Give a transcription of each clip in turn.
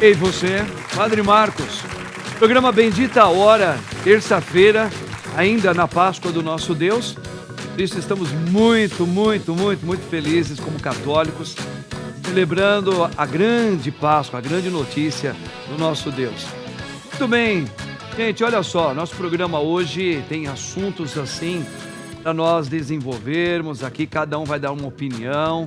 Ei, você, Padre Marcos, programa Bendita a Hora, terça-feira, ainda na Páscoa do nosso Deus. Por isso estamos muito felizes como católicos, celebrando a grande Páscoa, a grande notícia do nosso Deus. Muito bem, gente, olha só, nosso programa hoje tem assuntos assim para nós desenvolvermos aqui, cada um vai dar uma opinião,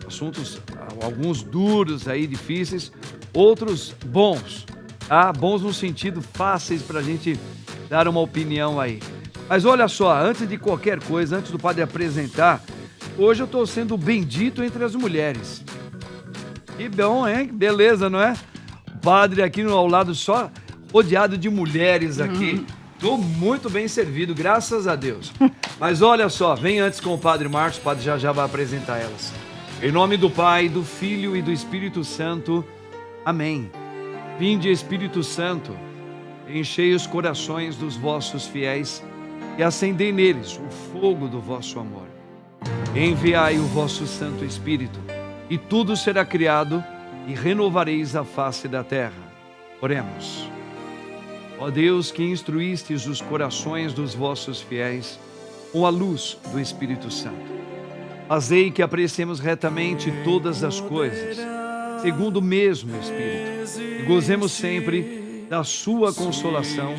assuntos, alguns duros aí, difíceis, outros bons, tá? Bons no sentido fáceis para a gente dar uma opinião aí. Mas olha só, antes de qualquer coisa, antes do padre apresentar, hoje eu estou sendo bendito entre as mulheres. Que bom, hein? Beleza, não é? O padre aqui ao lado só rodeado de mulheres aqui. Estou muito bem servido, graças a Deus. Mas olha só, vem antes com o Padre Marcos, o padre já vai apresentar elas. Em nome do Pai, do Filho e do Espírito Santo. Amém. Vinde, Espírito Santo, enchei os corações dos vossos fiéis e acendei neles o fogo do vosso amor. Enviai o vosso Santo Espírito, e tudo será criado, e renovareis a face da terra. Oremos. Ó Deus, que instruístes os corações dos vossos fiéis com a luz do Espírito Santo, fazei que apreciemos retamente todas as coisas, segundo o mesmo Espírito, e gozemos sempre da sua consolação,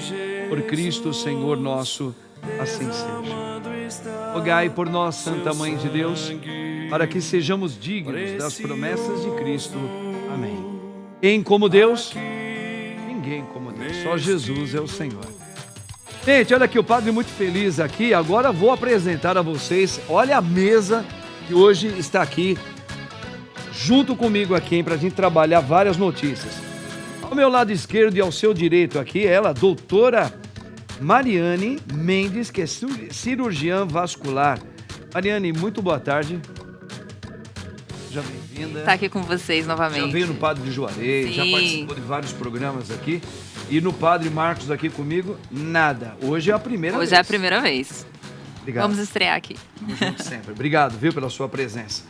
por Cristo Senhor nosso, assim seja. Rogai por nós, Santa Mãe de Deus, para que sejamos dignos das promessas de Cristo. Amém. Quem como Deus? Ninguém como Deus, só Jesus é o Senhor. Gente, olha aqui, o padre muito feliz aqui. Agora vou apresentar a vocês, olha a mesa que hoje está aqui junto comigo aqui, para a gente trabalhar várias notícias. Ao meu lado esquerdo e ao seu direito aqui, ela, doutora Mariane Mendes, que é cirurgiã vascular. Mariane, muito boa tarde. Seja bem-vinda. Está aqui com vocês novamente. Já veio no Padre de Juarez, já participou de vários programas aqui. E no Padre Marcos aqui comigo, nada. Hoje é a primeira vez. Hoje é a primeira vez. Obrigado. Vamos estrear aqui. Vamos juntos sempre. Obrigado, viu, pela sua presença.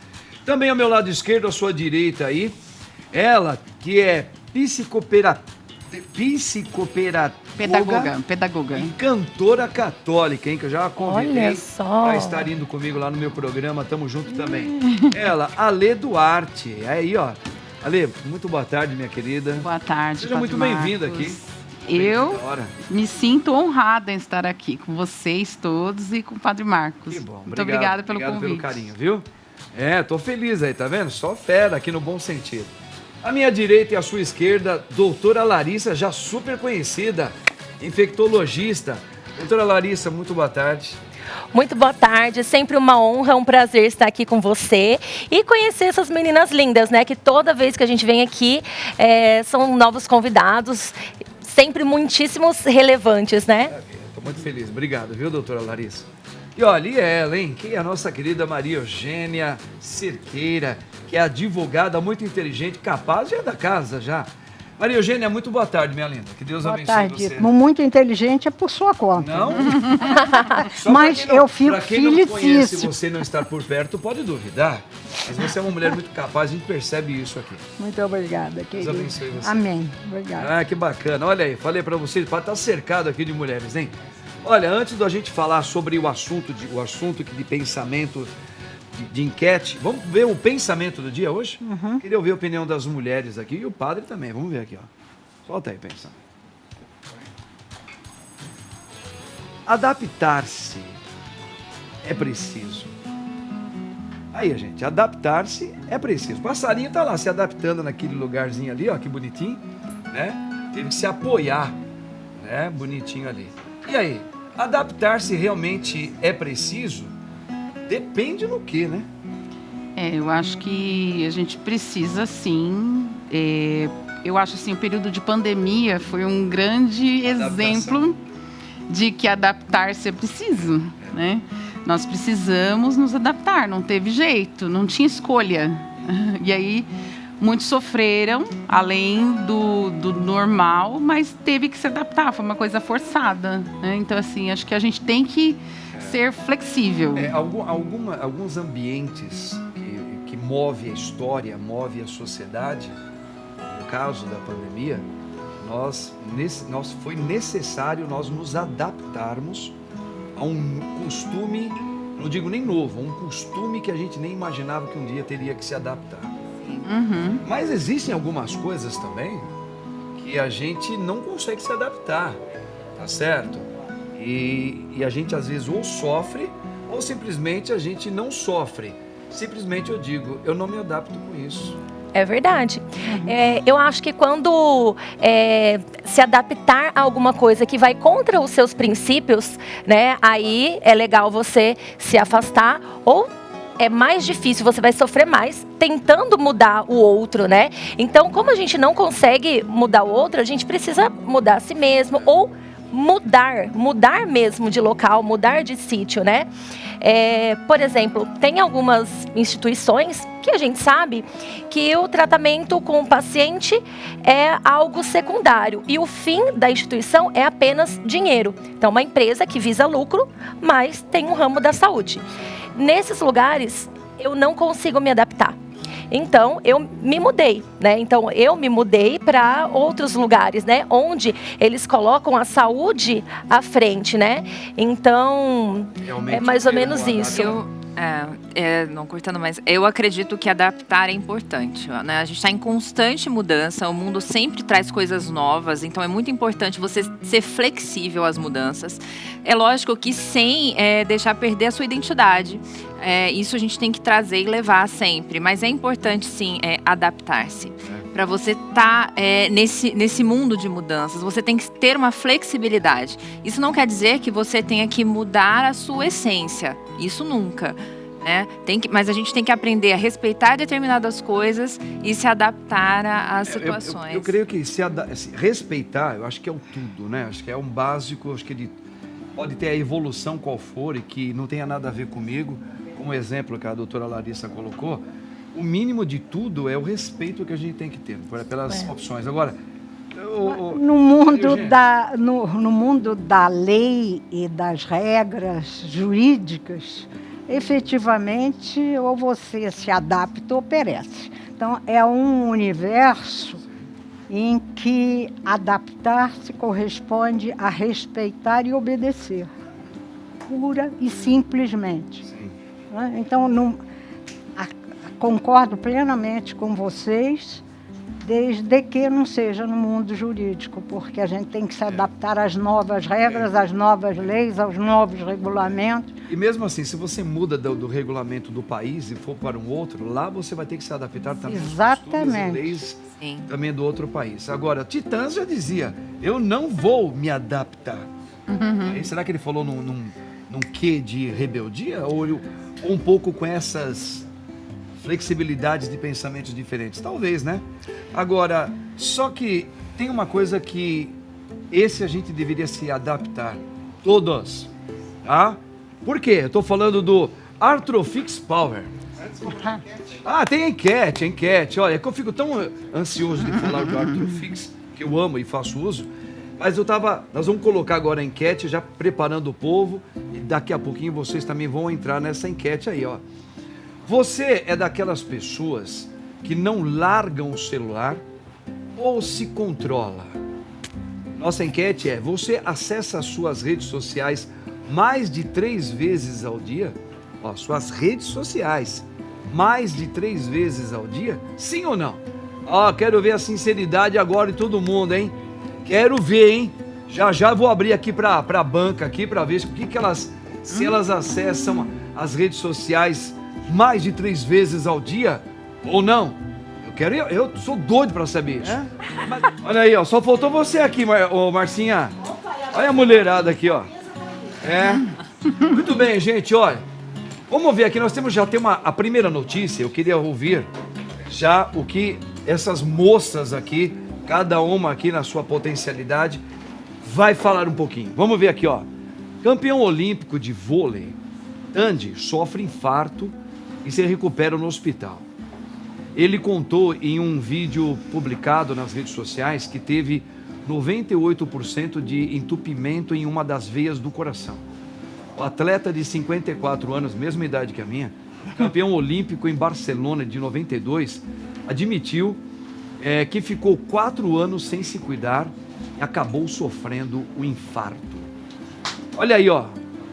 Também ao meu lado esquerdo, à sua direita aí, ela que é pedagoga e cantora católica, hein, que eu já a convidei para estar indo comigo lá no meu programa, tamo junto também. Ela, Ale Duarte, aí ó, Ale, muito boa tarde, minha querida. Boa tarde, seja muito bem-vinda aqui. Eu me sinto honrada em estar aqui com vocês todos e com o Padre Marcos. Que bom, muito obrigada pelo convite. Pelo carinho, viu? Tô feliz aí, tá vendo? Só fera aqui no bom sentido. À minha direita e à sua esquerda, doutora Larissa, já super conhecida, infectologista. Doutora Larissa, muito boa tarde. Muito boa tarde, é sempre uma honra, um prazer estar aqui com você e conhecer essas meninas lindas, né? Que toda vez que a gente vem aqui, são novos convidados, sempre muitíssimos relevantes, né? Estou muito feliz, obrigado, viu, doutora Larissa? E olha, e ela, hein? Que é a nossa querida Maria Eugênia Cerqueira, que é advogada muito inteligente, capaz já da casa já. Maria Eugênia, muito boa tarde, minha linda. Que Deus abençoe você. Boa tarde. Muito inteligente é por sua conta. Não? Mas eu fico felicíssima. Para quem não conhece, você não estar por perto, pode duvidar. Mas você é uma mulher muito capaz, a gente percebe isso aqui. Muito obrigada, querida. Deus abençoe você. Amém. Obrigada. Ah, que bacana. Olha aí, falei para vocês, pode estar cercado aqui de mulheres, hein? Olha, antes da gente falar sobre o assunto de pensamento, de enquete, vamos ver o pensamento do dia hoje? Queria ouvir a opinião das mulheres aqui e o padre também. Vamos ver aqui, ó. Solta aí, pensamento. Adaptar-se é preciso. Aí, gente, adaptar-se é preciso. O passarinho tá lá se adaptando naquele lugarzinho ali, ó, que bonitinho, né? Teve que se apoiar, né? Bonitinho ali. E aí, adaptar-se realmente é preciso? Depende no que, né? Eu acho que a gente precisa sim. Eu acho assim, o período de pandemia foi um grande exemplo de que adaptar-se é preciso, né? Nós precisamos nos adaptar, não teve jeito, não tinha escolha. E aí, muitos sofreram, além do normal, mas teve que se adaptar, foi uma coisa forçada, né? Então, assim, acho que a gente tem que ser flexível. Alguns ambientes que move a história, move a sociedade, caso da pandemia, foi necessário nós nos adaptarmos a um costume, não digo nem novo, um costume que a gente nem imaginava que um dia teria que se adaptar. Mas existem algumas coisas também que a gente não consegue se adaptar, tá certo? E a gente às vezes ou sofre ou simplesmente a gente não sofre. Simplesmente eu digo, eu não me adapto com isso. É verdade. Eu acho que quando se adaptar a alguma coisa que vai contra os seus princípios, né, aí é legal você se afastar, ou é mais difícil, você vai sofrer mais tentando mudar o outro, né? Então, como a gente não consegue mudar o outro, a gente precisa mudar a si mesmo, ou mudar mesmo de local, mudar de sítio, né? Por exemplo, tem algumas instituições que a gente sabe que o tratamento com o paciente é algo secundário e o fim da instituição é apenas dinheiro. Então, uma empresa que visa lucro, mas tem um ramo da saúde. Nesses lugares, eu não consigo me adaptar. Então, eu me mudei, né? Então, eu me mudei para outros lugares, né? Onde eles colocam a saúde à frente, né? Então, Realmente, é mais ou menos isso. Não cortando mais, eu acredito que adaptar é importante, né? A gente está em constante mudança, o mundo sempre traz coisas novas, então é muito importante você ser flexível às mudanças. É lógico que sem deixar perder a sua identidade, isso a gente tem que trazer e levar sempre, mas é importante sim adaptar-se. Para você estar nesse mundo de mudanças, você tem que ter uma flexibilidade. Isso não quer dizer que você tenha que mudar a sua essência, isso nunca. Né? Mas a gente tem que aprender a respeitar determinadas coisas e se adaptar às situações. Eu creio que se respeitar, eu acho que é o tudo, né? Acho que é um básico, acho que ele pode ter a evolução qual for e que não tenha nada a ver comigo, como exemplo que a doutora Larissa colocou. O mínimo de tudo é o respeito que a gente tem que ter pelas opções. Agora, no mundo da lei e das regras jurídicas, efetivamente, ou você se adapta ou perece. Então, é um universo em que adaptar-se corresponde a respeitar e obedecer, pura e simplesmente. Sim. Então, concordo plenamente com vocês, desde que não seja no mundo jurídico, porque a gente tem que se adaptar às novas regras, às novas leis, aos novos regulamentos. E mesmo assim, se você muda do regulamento do país e for para um outro, lá você vai ter que se adaptar também às costumes e leis também do outro país. Agora, Titãs já dizia, eu não vou me adaptar. Será que ele falou num quê de rebeldia? Ou um pouco com essas flexibilidades de pensamentos diferentes? Talvez, né? Agora, só que tem uma coisa que esse a gente deveria se adaptar. Todos. Tá? Por quê? Eu estou falando do Arthrofix Power. Tem enquete. Olha, é que eu fico tão ansioso de falar do Arthrofix, que eu amo e faço uso. Mas nós vamos colocar agora a enquete, já preparando o povo. E daqui a pouquinho vocês também vão entrar nessa enquete aí, ó. Você é daquelas pessoas que não largam o celular ou se controla? Nossa enquete é, você acessa as suas redes sociais mais de 3 vezes ao dia? Ó, suas redes sociais, mais de 3 vezes ao dia? Sim ou não? Ó, quero ver a sinceridade agora de todo mundo, hein? Quero ver, hein? Já vou abrir aqui para a banca aqui para ver se elas acessam as redes sociais mais de 3 vezes ao dia ou não. Eu sou doido para saber isso. Mas, olha aí, ó, só faltou você aqui, Marcinha. Olha a mulherada aqui, ó. Muito bem, gente, olha. Vamos ver aqui, nós temos a primeira notícia. Eu queria ouvir já o que essas moças aqui, cada uma aqui na sua potencialidade, vai falar um pouquinho. Vamos ver aqui, ó. Campeão olímpico de vôlei, Andy, sofre infarto e se recupera no hospital. Ele contou em um vídeo publicado nas redes sociais que teve 98% de entupimento em uma das veias do coração. O atleta de 54 anos, mesma idade que a minha, campeão olímpico em Barcelona de 92, admitiu que ficou 4 anos sem se cuidar e acabou sofrendo o infarto. Olha aí, ó.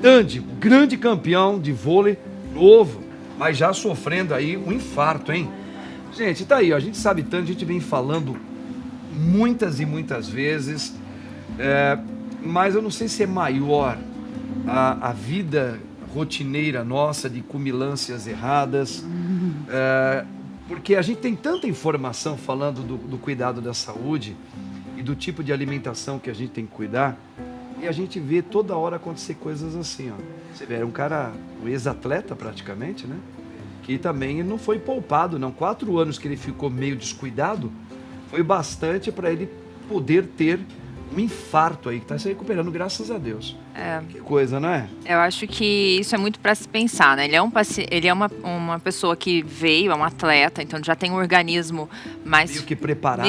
Tandy, grande campeão de vôlei, novo, mas já sofrendo aí um infarto, hein? Gente, tá aí, ó. A gente sabe tanto, a gente vem falando muitas e muitas vezes, mas eu não sei se é maior a vida rotineira nossa de cumilâncias erradas, porque a gente tem tanta informação falando do cuidado da saúde e do tipo de alimentação que a gente tem que cuidar, e a gente vê toda hora acontecer coisas assim, ó. Você vê, era um ex-atleta praticamente, né? Que também não foi poupado, não. 4 anos que ele ficou meio descuidado, foi bastante para ele poder ter um infarto aí, que está se recuperando, graças a Deus. Que coisa, não é? Eu acho que isso é muito para se pensar, né? Ele é uma pessoa que veio, é um atleta, então já tem um organismo mais meio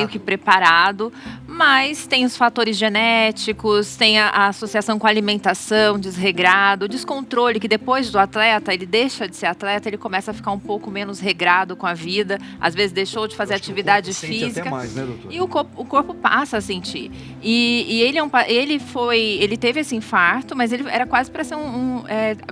que preparado, mas tem os fatores genéticos, tem a associação com a alimentação desregrado, o descontrole que depois do atleta, ele deixa de ser atleta, ele começa a ficar um pouco menos regrado com a vida, às vezes deixou de fazer atividade física. Até mais, né, doutor? E o corpo passa a sentir. E ele teve esse infarto, mas ele era quase para ser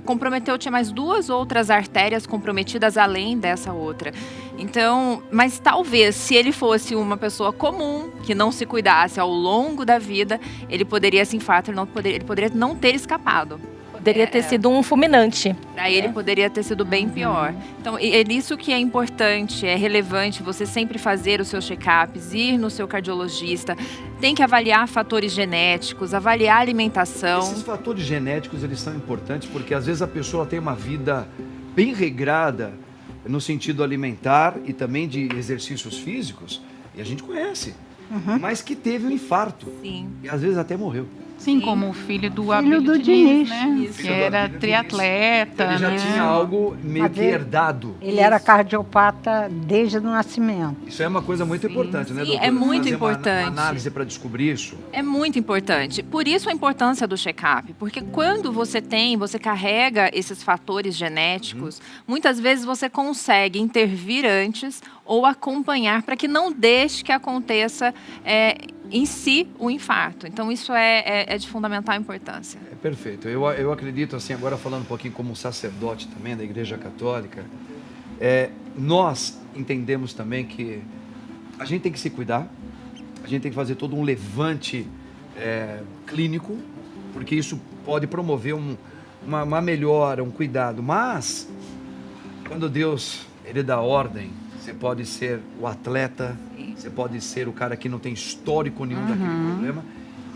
comprometeu, tinha mais 2 outras artérias comprometidas além dessa outra. Então, mas talvez se ele fosse uma pessoa comum, que não se cuidasse ao longo da vida, ele poderia esse infarto, ele poderia não ter escapado. Poderia ter sido um fulminante. Para ele poderia ter sido bem pior. Então, é isso que é importante, é relevante você sempre fazer os seus check-ups, ir no seu cardiologista, tem que avaliar fatores genéticos, avaliar a alimentação. Esses fatores genéticos, eles são importantes porque às vezes a pessoa tem uma vida bem regrada no sentido alimentar e também de exercícios físicos, e a gente conhece, mas que teve um infarto. Sim. E às vezes até morreu. Sim, como o filho do Abílio Diniz, Diniz, né? isso. Que era triatleta, Ele já né? tinha algo meio que herdado. Ele era cardiopata desde o nascimento. Isso é uma coisa muito importante, né, Sim, doutora? é muito Fazer importante. uma análise para descobrir isso. É muito importante. Por isso a importância do check-up. Porque quando você carrega esses fatores genéticos, muitas vezes você consegue intervir antes ou acompanhar para que não deixe que aconteça em si o infarto. Então isso é de fundamental importância. É perfeito. Eu acredito, assim, agora falando um pouquinho como sacerdote também da Igreja Católica, nós entendemos também que a gente tem que se cuidar, a gente tem que fazer todo um levante clínico, porque isso pode promover uma melhora, um cuidado. Mas, quando Deus ele dá ordem, você pode ser o atleta, você pode ser o cara que não tem histórico nenhum daquele problema,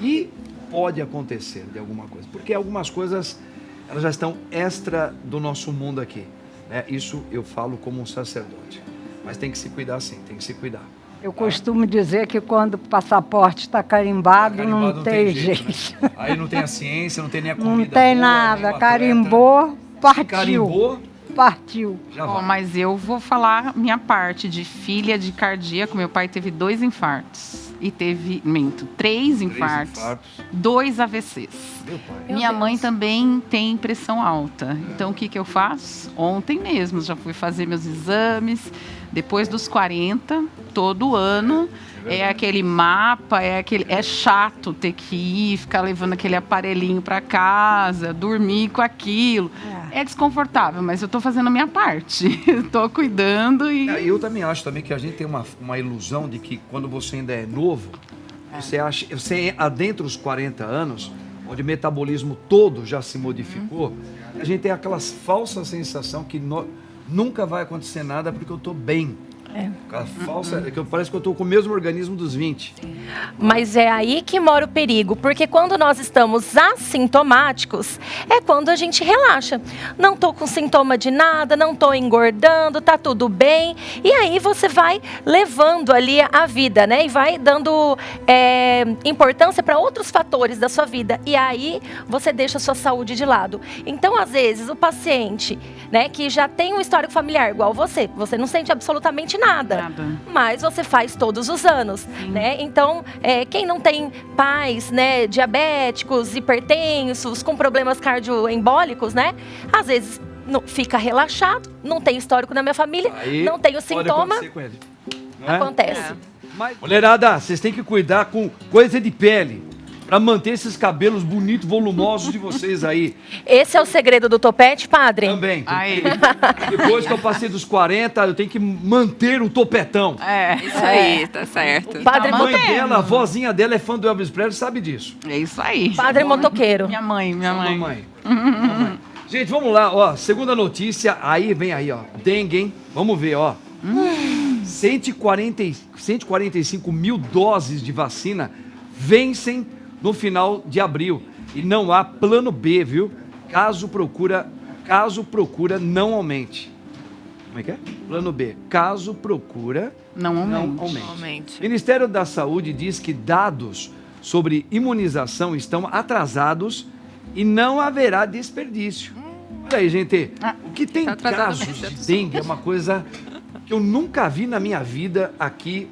e pode acontecer de alguma coisa, porque algumas coisas elas já estão extra do nosso mundo aqui, né? Isso eu falo como um sacerdote, mas tem que se cuidar sim, tem que se cuidar. Eu costumo dizer que quando o passaporte está carimbado, não tem jeito. Né? Aí não tem a ciência, não tem nem a comida. Não tem boa, nada, nem o carimbou, partiu. Carimbou, Partiu. já Ó, vai. mas eu vou falar minha parte de filha de cardíaco. Meu pai teve 2 infartos. E teve, 3 infartos, 2 AVCs. Meu pai. Minha mãe também tem pressão alta. Então, o que eu faço? Ontem mesmo, já fui fazer meus exames. Depois dos 40, todo ano, é aquele mapa, é chato ter que ir, ficar levando aquele aparelhinho para casa, dormir com aquilo. É desconfortável, mas eu estou fazendo a minha parte. Estou cuidando e... Eu também acho também que a gente tem uma ilusão de que quando você ainda é novo, você adentra os 40 anos, onde o metabolismo todo já se modificou, a gente tem aquela falsa sensação que nunca vai acontecer nada porque eu estou bem. Aquela falsa, que parece que eu estou com o mesmo organismo dos 20. Mas é aí que mora o perigo, porque quando nós estamos assintomáticos, é quando a gente relaxa. Não tô com sintoma de nada, não tô engordando, tá tudo bem. E aí você vai levando ali a vida, né? E vai dando importância para outros fatores da sua vida. E aí você deixa a sua saúde de lado. Então, às vezes, o paciente, né, que já tem um histórico familiar igual você não sente absolutamente nada. Mas você faz todos os anos, né? Então, quem não tem pais, né, diabéticos, hipertensos, com problemas cardioembólicos, né? Às vezes fica relaxado, não tem histórico na minha família, Aí não tem o pode sintoma, acontecer com ele, não é? acontece. Mulherada, vocês têm que cuidar com coisa de pele. Pra manter esses cabelos bonitos, volumosos de vocês aí. Esse é o segredo do topete, padre? Também. Aí. Depois que eu passei dos 40, eu tenho que manter o topetão. Isso aí, tá certo. Padre A mãe mantendo. dela, a vozinha dela é fã do Elvis Presley, sabe disso. É isso aí. Padre motoqueiro. Minha mãe. Mamãe. Mamãe. Gente, vamos lá, ó. Segunda notícia, vem aí, ó. Dengue, hein? Vamos ver, ó. 145 mil doses de vacina vencem no final de abril. E não há plano B, viu? Caso procura não aumente. Como é que é? Plano B. Caso procura Não aumente. Realmente. O Ministério da Saúde diz que dados sobre imunização estão atrasados e não haverá desperdício. Olha aí, gente. O que tem Tá atrasado casos mesmo. de dengue é uma coisa que eu nunca vi na minha vida aqui,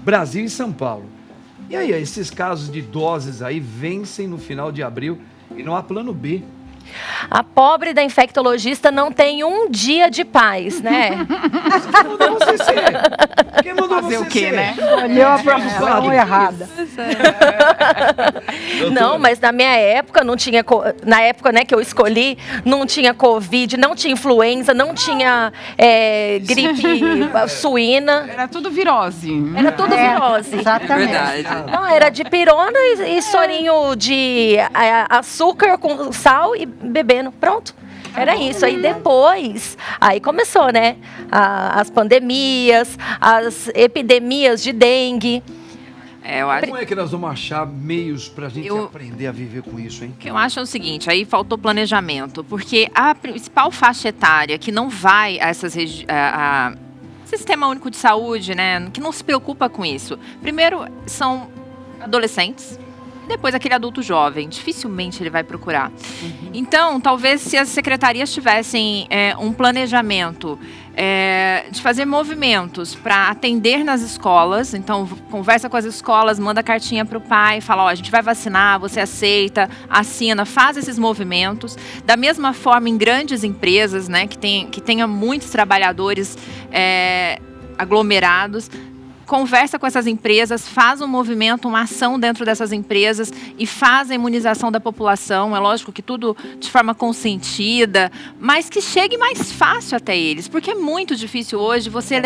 Brasil e São Paulo. E aí, esses casos de doses aí vencem no final de abril e não há plano B. A pobre da infectologista não tem um dia de paz, né? Quem mandou você ser? Quem mandou Fazer você o quê, ser? né? Olhou a profissão errada. Não, mas na minha época não tinha, na época, né, que eu escolhi, não tinha Covid, não tinha influenza, não tinha gripe suína, Era tudo virose. era tudo virose. Exatamente. Verdade. Não, era de pirona e sorinho de açúcar com sal e bebendo. Pronto. Era isso. Aí depois, aí começou, né? As pandemias, as epidemias de dengue. Eu acho. Como é que nós vamos achar meios pra gente Eu- aprender a viver com isso, hein? O que eu acho é o seguinte, aí faltou planejamento, porque a principal faixa etária que não vai a essas Sistema Único de Saúde, né, que não se preocupa com isso. Primeiro, são adolescentes, depois aquele adulto jovem, dificilmente ele vai procurar. Então, talvez se as secretarias tivessem um planejamento de fazer movimentos para atender nas escolas, então conversa com as escolas, manda cartinha para o pai, fala, ó, a gente vai vacinar, você aceita, assina, faz esses movimentos. Da mesma forma, em grandes empresas, né, que tenha muitos trabalhadores aglomerados, conversa com essas empresas, faz um movimento, uma ação dentro dessas empresas e faz a imunização da população. É lógico que tudo de forma consentida, mas que chegue mais fácil até eles, porque é muito difícil hoje você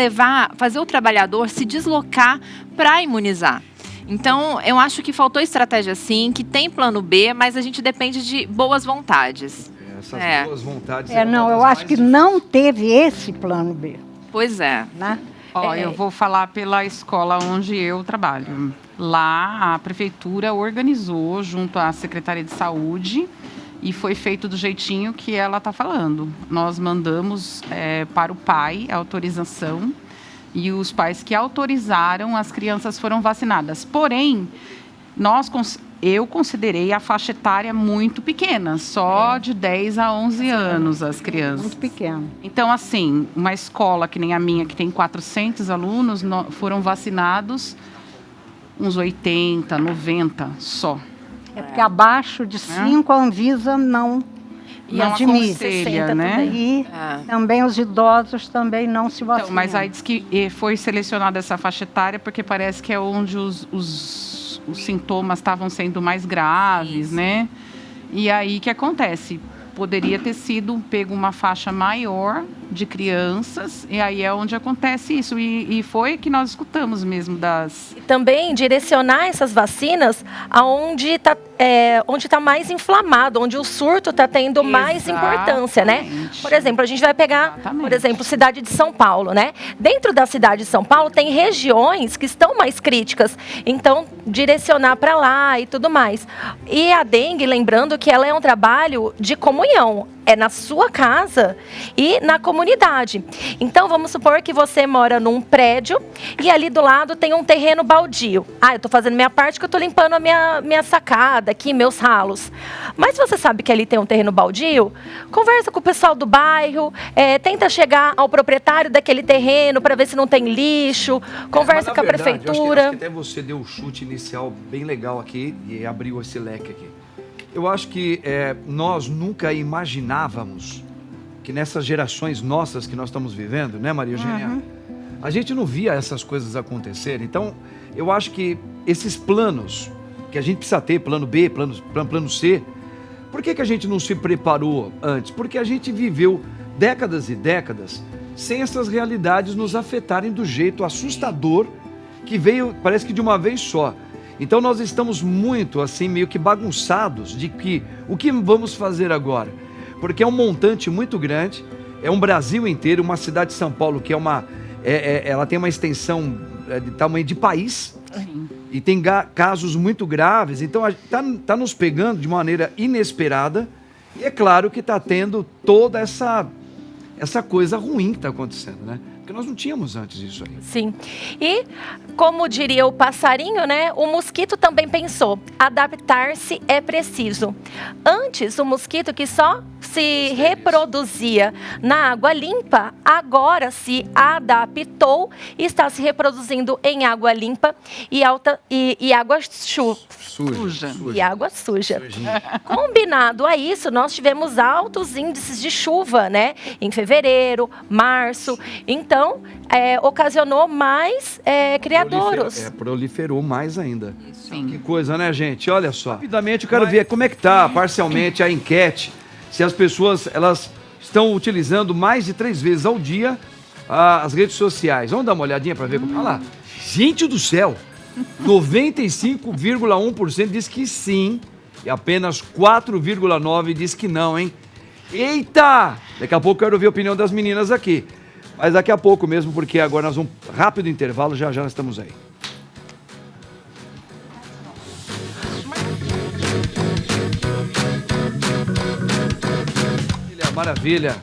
fazer o trabalhador se deslocar para imunizar. Então, eu acho que faltou estratégia sim, que tem plano B, mas a gente depende de boas vontades. Essas boas vontades. Não, eu acho que não teve esse plano B, Pois é. né? Ó, eu vou falar pela escola onde eu trabalho. Lá, a prefeitura organizou junto à Secretaria de Saúde e foi feito do jeitinho que ela está falando. Nós mandamos para o pai a autorização e os pais que autorizaram, as crianças foram vacinadas. Porém, eu considerei a faixa etária muito pequena, só de 10 a 11 anos as crianças. Muito pequeno. Então, assim, uma escola que nem a minha, que tem 400 alunos, foram vacinados uns 80, 90 só. É porque abaixo de 5 a Anvisa não admite. aconselha, 60 né? também. E É. também os idosos também não se vacinam. Então, mas aí diz que foi selecionada essa faixa etária porque parece que é onde os sintomas estavam sendo mais graves, Isso. né? E aí, o que acontece? Poderia ter sido pego uma faixa maior de crianças, e aí é onde acontece isso. E foi que nós escutamos mesmo das... Também direcionar essas vacinas aonde está mais inflamado, onde o surto está tendo mais importância, né? Exatamente. Por exemplo, a gente vai pegar, Exatamente. por exemplo, cidade de São Paulo, né? Dentro da cidade de São Paulo tem regiões que estão mais críticas, então direcionar para lá e tudo mais. E a dengue, lembrando que ela é um trabalho de comunhão. É na sua casa e na comunidade. Então, vamos supor que você mora num prédio e ali do lado tem um terreno baldio. Eu estou fazendo minha parte que eu estou limpando a minha sacada aqui, meus ralos. Mas você sabe que ali tem um terreno baldio? Conversa com o pessoal do bairro, tenta chegar ao proprietário daquele terreno para ver se não tem lixo, conversa Mas, com a na verdade, prefeitura. Acho que até você deu um chute inicial bem legal aqui e abriu esse leque aqui. Eu acho que nós nunca imaginávamos que nessas gerações nossas que nós estamos vivendo, né, Maria Eugênia? a gente não via essas coisas acontecerem. Então, eu acho que esses planos que a gente precisa ter, plano B, plano C, por que a gente não se preparou antes? Porque a gente viveu décadas e décadas sem essas realidades nos afetarem do jeito assustador que veio, parece que de uma vez só. Então nós estamos muito assim, meio que bagunçados de que o que vamos fazer agora? Porque é um montante muito grande, é um Brasil inteiro, uma cidade de São Paulo que ela tem uma extensão de tamanho de país. Sim. E tem casos muito graves, então está nos pegando de maneira inesperada, e é claro que está tendo toda essa coisa ruim que está acontecendo, né? Porque nós não tínhamos antes isso aí. Sim. E, como diria o passarinho, né? O mosquito também pensou, adaptar-se é preciso. Antes, o mosquito que só se reproduzia na água limpa, agora se adaptou e está se reproduzindo em água limpa e água Suja. E água suja. Combinado a isso, nós tivemos altos índices de chuva, né? Em fevereiro, março. Então, ocasionou mais criadouros. Proliferou mais ainda. Sim. Que coisa, né, gente? Olha só. Rapidamente, eu quero ver como é que tá, parcialmente, a enquete. Se as pessoas, elas estão utilizando mais de 3 vezes ao dia as redes sociais. Vamos dar uma olhadinha para ver como... Olha lá. Gente do céu! 95,1% diz que sim e apenas 4,9% diz que não, hein? Eita! Daqui a pouco eu quero ver a opinião das meninas aqui. Mas daqui a pouco mesmo, porque agora nós vamos... Rápido intervalo, já nós estamos aí. Maravilha.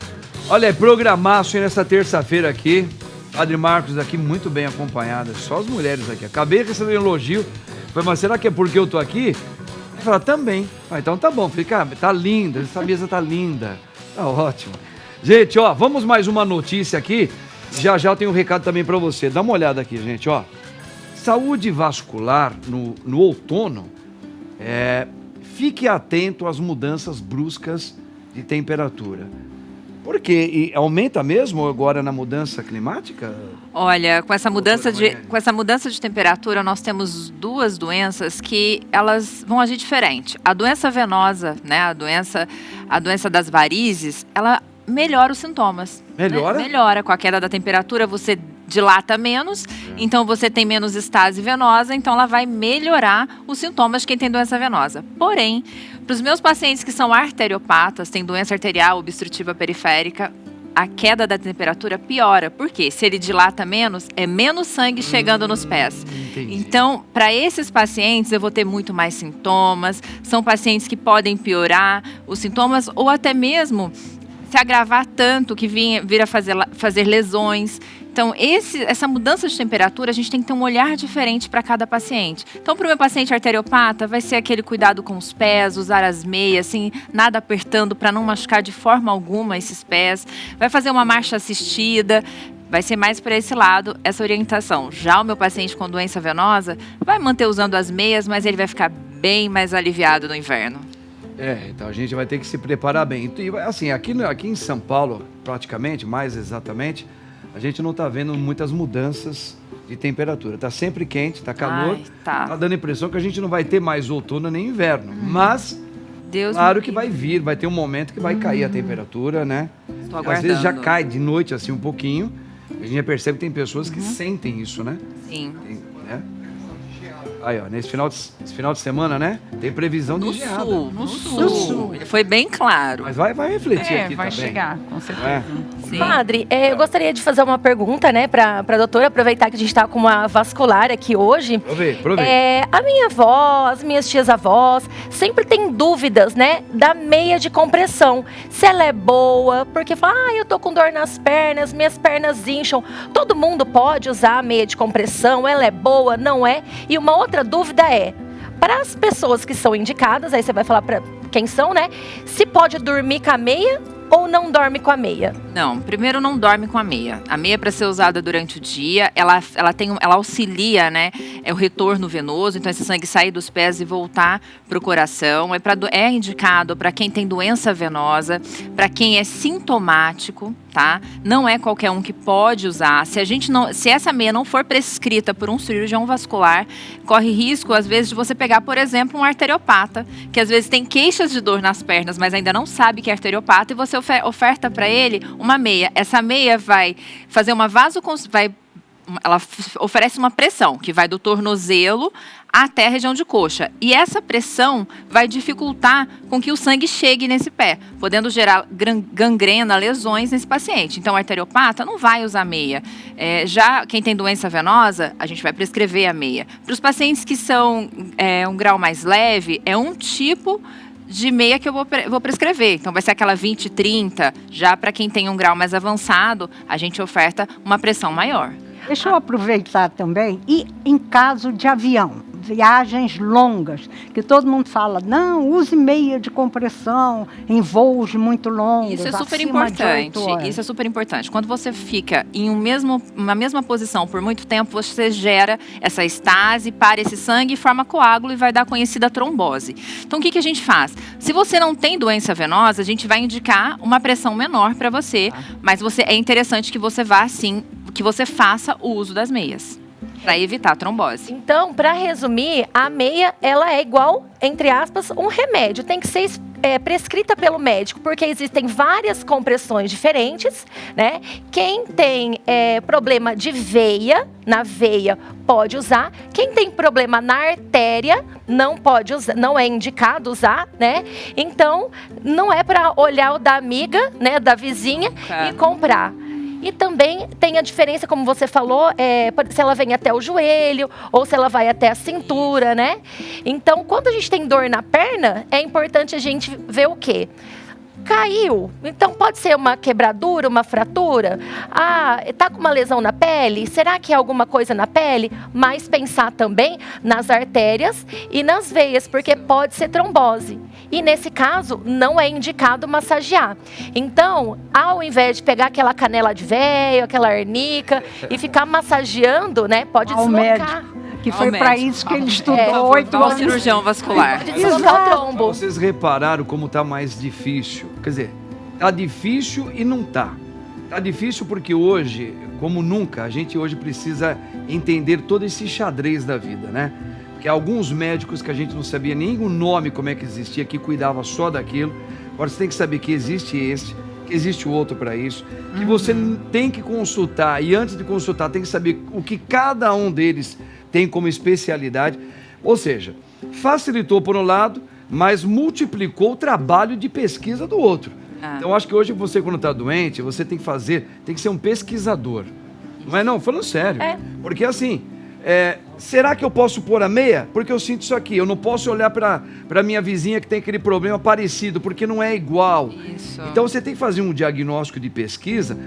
Olha, é programaço nessa terça-feira aqui. Padre Marcos aqui, muito bem acompanhada. Só as mulheres aqui. Acabei recebendo um elogio. Falei, mas será que é porque eu tô aqui? Ele falou, também. Ah, então tá bom. Falei, cara, tá linda. Essa mesa tá linda. Tá ótimo. Gente, ó, vamos mais uma notícia aqui. Já eu tenho um recado também pra você. Dá uma olhada aqui, gente, ó. Saúde vascular no outono. Fique atento às mudanças bruscas de temperatura. Por quê? E aumenta mesmo agora na mudança climática? Olha, com essa mudança de temperatura, nós temos 2 doenças que elas vão agir diferente. A doença venosa, né, a doença das varizes, ela melhora os sintomas. Melhora? Né? Melhora. Com a queda da temperatura, você dilata menos, então você tem menos estase venosa, então ela vai melhorar os sintomas de quem tem doença venosa. Porém, para os meus pacientes que são arteriopatas, têm doença arterial obstrutiva periférica, a queda da temperatura piora. Por quê? Se ele dilata menos, é menos sangue chegando nos pés. Entendi. Então, para esses pacientes, eu vou ter muito mais sintomas. São pacientes que podem piorar os sintomas ou até mesmo se agravar tanto que vir a fazer lesões. Então, essa mudança de temperatura, a gente tem que ter um olhar diferente para cada paciente. Então, para o meu paciente arteriopata, vai ser aquele cuidado com os pés, usar as meias, assim, nada apertando para não machucar de forma alguma esses pés. Vai fazer uma marcha assistida, vai ser mais para esse lado essa orientação. Já o meu paciente com doença venosa vai manter usando as meias, mas ele vai ficar bem mais aliviado no inverno. Então a gente vai ter que se preparar bem. E, assim, aqui em São Paulo, praticamente, mais exatamente, a gente não está vendo muitas mudanças de temperatura. Está sempre quente, está calor. Tá dando a impressão que a gente não vai ter mais outono nem inverno. Mas, Deus claro que vai vir, vai ter um momento que vai cair a temperatura, né? Estou Às vezes já aguardando. cai de noite, assim, um pouquinho. A gente já percebe que tem pessoas que sentem isso, né? Sim. Né? Aí, ó, nesse final de semana, né? Tem previsão de geada. No sul. Ele foi bem claro. Mas vai refletir aqui vai também. chegar, com certeza. Sim. Padre, eu gostaria de fazer uma pergunta, né, para a doutora, aproveitar que a gente está com uma vascular aqui hoje. Aproveita. A minha avó, as minhas tias-avós, sempre tem dúvidas, né, da meia de compressão. Se ela é boa, porque fala, eu tô com dor nas pernas, minhas pernas incham. Todo mundo pode usar a meia de compressão, ela é boa, não é? E uma outra dúvida é, para as pessoas que são indicadas, aí você vai falar para quem são, né, se pode dormir com a meia ou não dorme com a meia? Não, primeiro não dorme com a meia. A meia, para ser usada durante o dia, ela auxilia, né? É o retorno venoso, então esse sangue sair dos pés e voltar para o coração. É indicado para quem tem doença venosa, para quem é sintomático, tá? Não é qualquer um que pode usar. Se essa meia não for prescrita por um cirurgião vascular, corre risco, às vezes, de você pegar, por exemplo, um arteriopata, que às vezes tem queixas de dor nas pernas, mas ainda não sabe que é arteriopata, e você oferta para ele uma meia. Essa meia vai fazer uma ela oferece uma pressão que vai do tornozelo até a região de coxa. E essa pressão vai dificultar com que o sangue chegue nesse pé, podendo gerar gangrena, lesões nesse paciente. Então, o arteriopata não vai usar meia. Já quem tem doença venosa, a gente vai prescrever a meia. Para os pacientes que são um grau mais leve, é um tipo de meia que eu vou prescrever. Então, vai ser aquela 20-30. Já para quem tem um grau mais avançado, a gente oferta uma pressão maior. Deixa eu aproveitar também, e em caso de avião, viagens longas, que todo mundo fala, não, use meia de compressão em voos muito longos. Isso é super importante. Isso é super importante. Quando você fica em uma mesma posição por muito tempo, você gera essa estase, para esse sangue, forma coágulo e vai dar a conhecida trombose. Então, o que a gente faz? Se você não tem doença venosa, a gente vai indicar uma pressão menor para você, mas é interessante que você vá, sim, que você faça o uso das meias, para evitar a trombose. Então, para resumir, a meia, ela é igual, entre aspas, um remédio. Tem que ser prescrita pelo médico, porque existem várias compressões diferentes, né? Quem tem problema de veia, na veia, pode usar. Quem tem problema na artéria, não pode usar, não é indicado usar, né? Então, não é para olhar o da amiga, né, da vizinha e comprar. E também tem a diferença, como você falou, se ela vem até o joelho ou se ela vai até a cintura, né? Então, quando a gente tem dor na perna, é importante a gente ver o quê? Caiu, então pode ser uma quebradura, uma fratura. Tá com uma lesão na pele? Será que é alguma coisa na pele? Mas pensar também nas artérias e nas veias, porque pode ser trombose. E nesse caso, não é indicado massagear. Então, ao invés de pegar aquela canela de véio, aquela arnica e ficar massageando, né, pode deslocar. Que foi para isso que ele estudou 8 anos. Cirurgião vascular. Pode deslocar o trombo. Vocês repararam como está mais difícil? Quer dizer, está difícil e não está. Está difícil porque hoje, como nunca, a gente hoje precisa entender todo esse xadrez da vida, né? Porque alguns médicos que a gente não sabia nem o nome, como é que existia, que cuidava só daquilo. Agora você tem que saber que existe esse, que existe o outro para isso, que você tem que consultar, e antes de consultar tem que saber o que cada um deles tem como especialidade. Ou seja, facilitou por um lado, mas multiplicou o trabalho de pesquisa do outro. Então, acho que hoje você, quando está doente, você tem que ser um pesquisador. Não é não? Falando sério. Porque assim, será que eu posso pôr a meia? Porque eu sinto isso aqui. Eu não posso olhar para minha vizinha que tem aquele problema parecido, porque não é igual. Isso. Então, você tem que fazer um diagnóstico de pesquisa,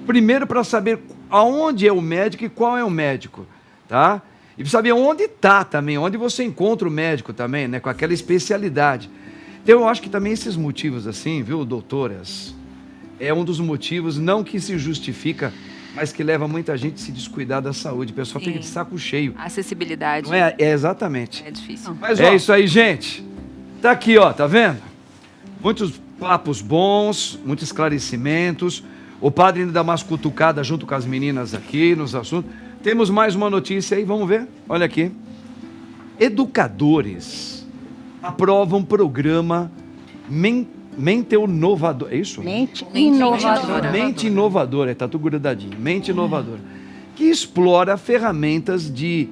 primeiro para saber aonde é o médico e qual é o médico, tá? E para saber onde está também, onde você encontra o médico também, né, com aquela especialidade. Então, eu acho que também esses motivos assim, viu, doutoras, é um dos motivos, não que se justifica, mas que leva muita gente a se descuidar da saúde. O pessoal fica de saco cheio. A acessibilidade. Não é? Exatamente. É difícil. Mas, isso aí, gente. Tá aqui, ó, tá vendo? Muitos papos bons, muitos esclarecimentos. O padre ainda dá umas cutucadas junto com as meninas aqui nos assuntos. Temos mais uma notícia aí, vamos ver? Olha aqui. Educadores aprovam programa Mente Inovadora. É isso? Mente inovadora. Mente Inovadora, tá tudo grudadinho. Mente Inovadora. Que explora ferramentas de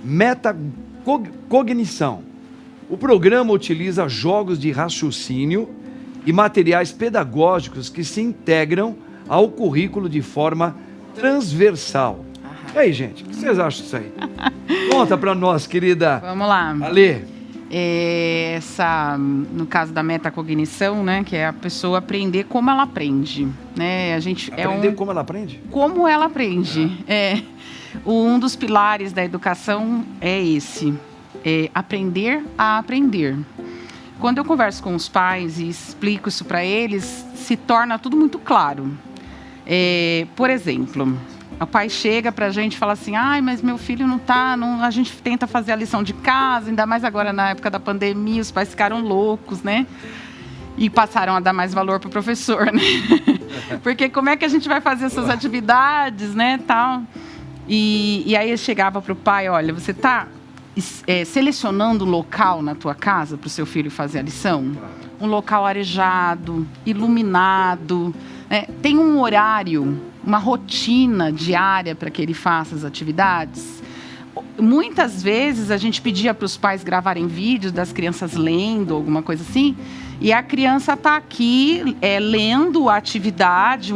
metacognição. O programa utiliza jogos de raciocínio e materiais pedagógicos que se integram ao currículo de forma transversal. E aí, gente, o que vocês acham disso aí? Conta pra nós, querida. Vamos lá. Alê. No caso da metacognição, né, que é a pessoa aprender como ela aprende, né? Aprender como ela aprende? Como ela aprende. Um dos pilares da educação é esse, aprender a aprender. Quando eu converso com os pais e explico isso para eles, se torna tudo muito claro. Por exemplo, o pai chega para a gente e fala assim, mas meu filho não está, a gente tenta fazer a lição de casa, ainda mais agora na época da pandemia, os pais ficaram loucos, né? E passaram a dar mais valor para o professor, né? Porque como é que a gente vai fazer essas atividades, né, tal? E aí eu chegava para o pai, olha, você está selecionando um local na tua casa para o seu filho fazer a lição? Um local arejado, iluminado, né? Tem um horário, uma rotina diária para que ele faça as atividades? Muitas vezes a gente pedia para os pais gravarem vídeos das crianças lendo, alguma coisa assim, e a criança está aqui lendo a atividade,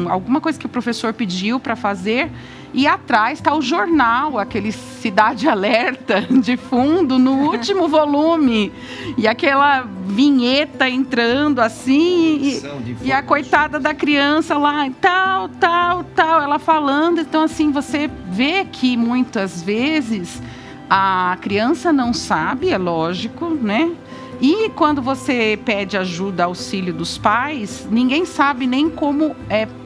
alguma coisa que o professor pediu para fazer, e atrás está o jornal, aquele Cidade Alerta de fundo, no último volume, e aquela vinheta entrando assim, e a coitada da criança lá, tal, ela falando. Então, assim, você vê que muitas vezes a criança não sabe, é lógico, né? E quando você pede ajuda, auxílio dos pais, ninguém sabe nem como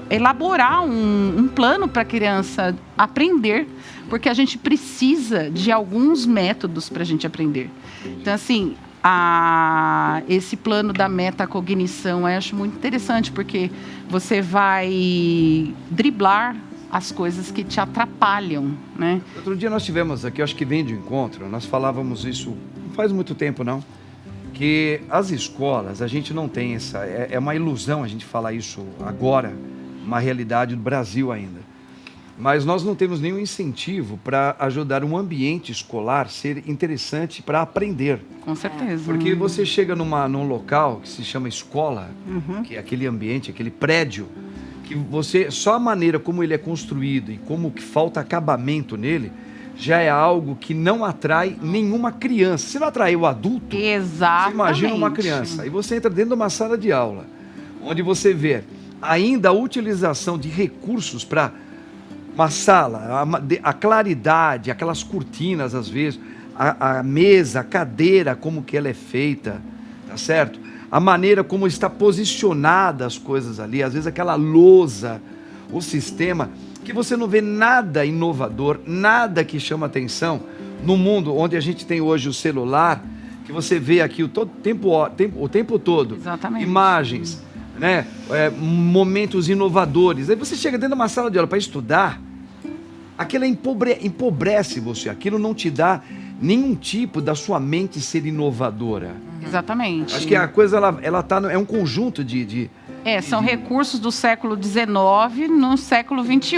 elaborar um plano para a criança aprender, porque a gente precisa de alguns métodos para a gente aprender. Então, assim, esse plano da metacognição eu acho muito interessante, porque você vai driblar as coisas que te atrapalham, né? Outro dia nós tivemos aqui, eu acho que vem de encontro, nós falávamos isso não faz muito tempo, não, que as escolas, a gente não tem essa, é uma ilusão a gente falar isso agora, uma realidade do Brasil ainda. Mas nós não temos nenhum incentivo para ajudar um ambiente escolar ser interessante para aprender. Com certeza. Porque você chega num local que se chama escola, que é aquele ambiente, aquele prédio, que você, só a maneira como ele é construído e como que falta acabamento nele, já é algo que não atrai nenhuma criança. Se não atrai o adulto, exatamente, você imagina uma criança. E você entra dentro de uma sala de aula, onde você vê ainda a utilização de recursos para uma sala, a claridade, aquelas cortinas às vezes, a mesa, a cadeira, como que ela é feita, tá certo? A maneira como está posicionada as coisas ali, às vezes aquela lousa, o sistema, que você não vê nada inovador, nada que chama atenção no mundo onde a gente tem hoje o celular, que você vê aqui o tempo todo, exatamente, imagens, né? Momentos inovadores. Aí você chega dentro de uma sala de aula para estudar, aquilo empobrece você, aquilo não te dá nenhum tipo da sua mente ser inovadora. Exatamente. Acho que a coisa ela tá, é um conjunto são recursos do século XIX no século XXI.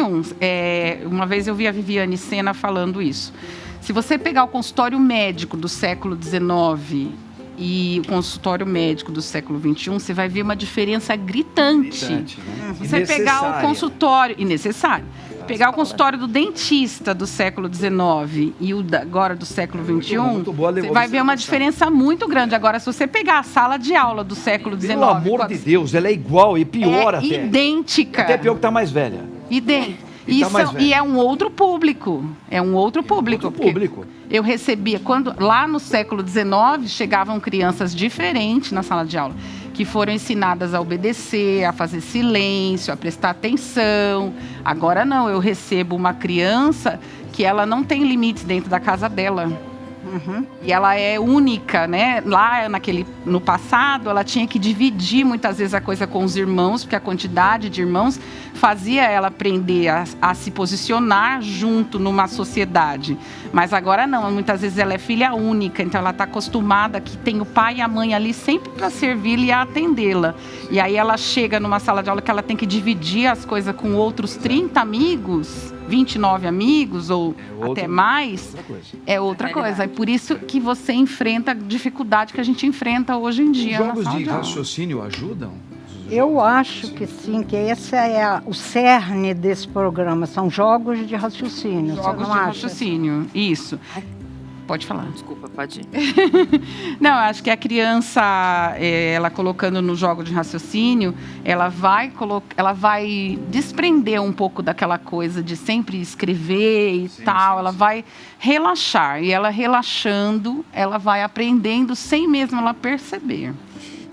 Uma vez eu vi a Viviane Sena falando isso. Se você pegar o consultório médico do século XIX e o consultório médico do século XXI, você vai ver uma diferença gritante. Né? Você pegar o consultório... Innecessário. Pegar o consultório do dentista do século XIX e o agora do século XXI, você vai ver uma diferença muito grande. Agora, se você pegar a sala de aula do século XIX... Pelo amor de Deus, ela é igual e pior até. Idêntica. Até pior que está mais velha. E é um outro público. É um outro público. Outro público. Eu recebia, lá no século XIX, chegavam crianças diferentes na sala de aula, que foram ensinadas a obedecer, a fazer silêncio, a prestar atenção. Agora não, eu recebo uma criança que ela não tem limites dentro da casa dela. E ela é única, né? Lá no passado, ela tinha que dividir muitas vezes a coisa com os irmãos, porque a quantidade de irmãos fazia ela aprender a se posicionar junto numa sociedade. Mas agora não, muitas vezes ela é filha única, então ela está acostumada que tem o pai e a mãe ali sempre para servi-la e atendê-la. E aí ela chega numa sala de aula que ela tem que dividir as coisas com outros 30 amigos, 29 amigos ou até mais, é outra coisa. É por isso que você enfrenta a dificuldade que a gente enfrenta hoje em dia. Os jogos de raciocínio ajudam? Eu acho que sim, que esse é o cerne desse programa, são jogos de raciocínio. Jogos de raciocínio, isso. Pode falar. Desculpa, pode ir. Não, acho que a criança, ela colocando no jogo de raciocínio, ela vai desprender um pouco daquela coisa de sempre escrever e tal. Ela vai relaxar. E ela relaxando, ela vai aprendendo sem mesmo ela perceber.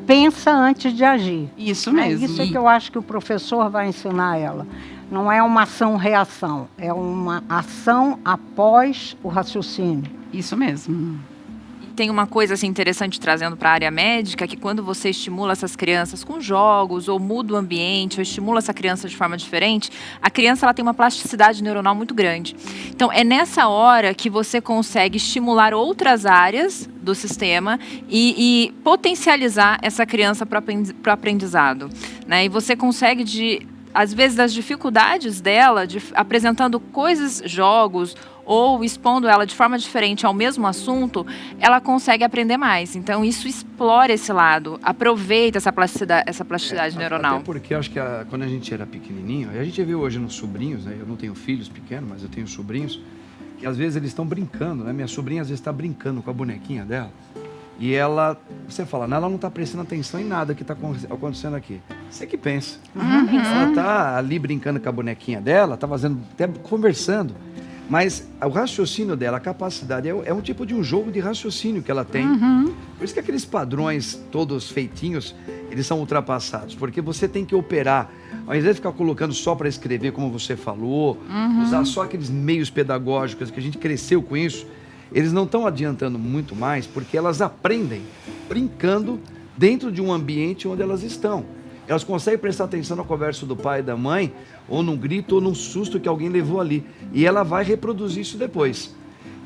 Pensa antes de agir. Isso mesmo. Isso é que eu acho que o professor vai ensinar ela. Não é uma ação-reação, é uma ação após o raciocínio. Isso mesmo. tem uma coisa assim, interessante trazendo para a área médica, que quando você estimula essas crianças com jogos, ou muda o ambiente, ou estimula essa criança de forma diferente, a criança ela tem uma plasticidade neuronal muito grande. Então, é nessa hora que você consegue estimular outras áreas do sistema e potencializar essa criança para o aprendizado, né? E você consegue, às vezes, das dificuldades dela, apresentando coisas, jogos, ou expondo ela de forma diferente ao mesmo assunto, ela consegue aprender mais. Então, isso explora esse lado, aproveita essa plasticidade neuronal. Até porque eu acho que quando a gente era pequenininho, e a gente vê hoje nos sobrinhos, né? Eu não tenho filhos pequenos, mas eu tenho sobrinhos, que às vezes eles estão brincando, né? Minha sobrinha às vezes está brincando com a bonequinha dela, e você fala, ela não está prestando atenção em nada que está acontecendo aqui. Você que pensa. Ela está ali brincando com a bonequinha dela, está até conversando, mas o raciocínio dela, a capacidade, é um tipo de um jogo de raciocínio que ela tem. Por isso que aqueles padrões todos feitinhos, eles são ultrapassados, porque você tem que operar, ao invés de ficar colocando só para escrever, como você falou, usar só aqueles meios pedagógicos que a gente cresceu com isso, eles não estão adiantando muito mais, porque elas aprendem brincando dentro de um ambiente onde elas estão. Elas conseguem prestar atenção na conversa do pai e da mãe, ou num grito, ou num susto que alguém levou ali. E ela vai reproduzir isso depois.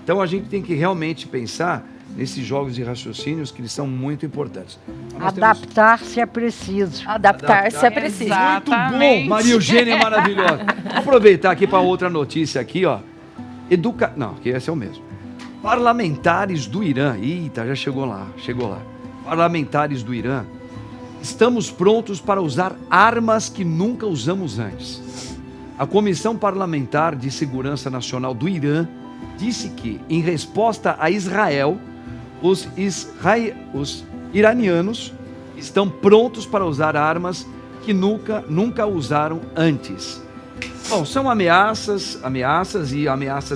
Então a gente tem que realmente pensar nesses jogos de raciocínios, que eles são muito importantes. Adaptar-se é preciso. Adaptar-se é preciso. Muito bom, Maria Eugênia é maravilhosa. Vou aproveitar aqui para outra notícia aqui, ó. Não, que esse é o mesmo. Parlamentares do Irã, eita, já chegou lá. Parlamentares do Irã, estamos prontos para usar armas que nunca usamos antes. A Comissão Parlamentar de Segurança Nacional do Irã disse que, em resposta a Israel, os iranianos estão prontos para usar armas que nunca usaram antes. Bom, são ameaças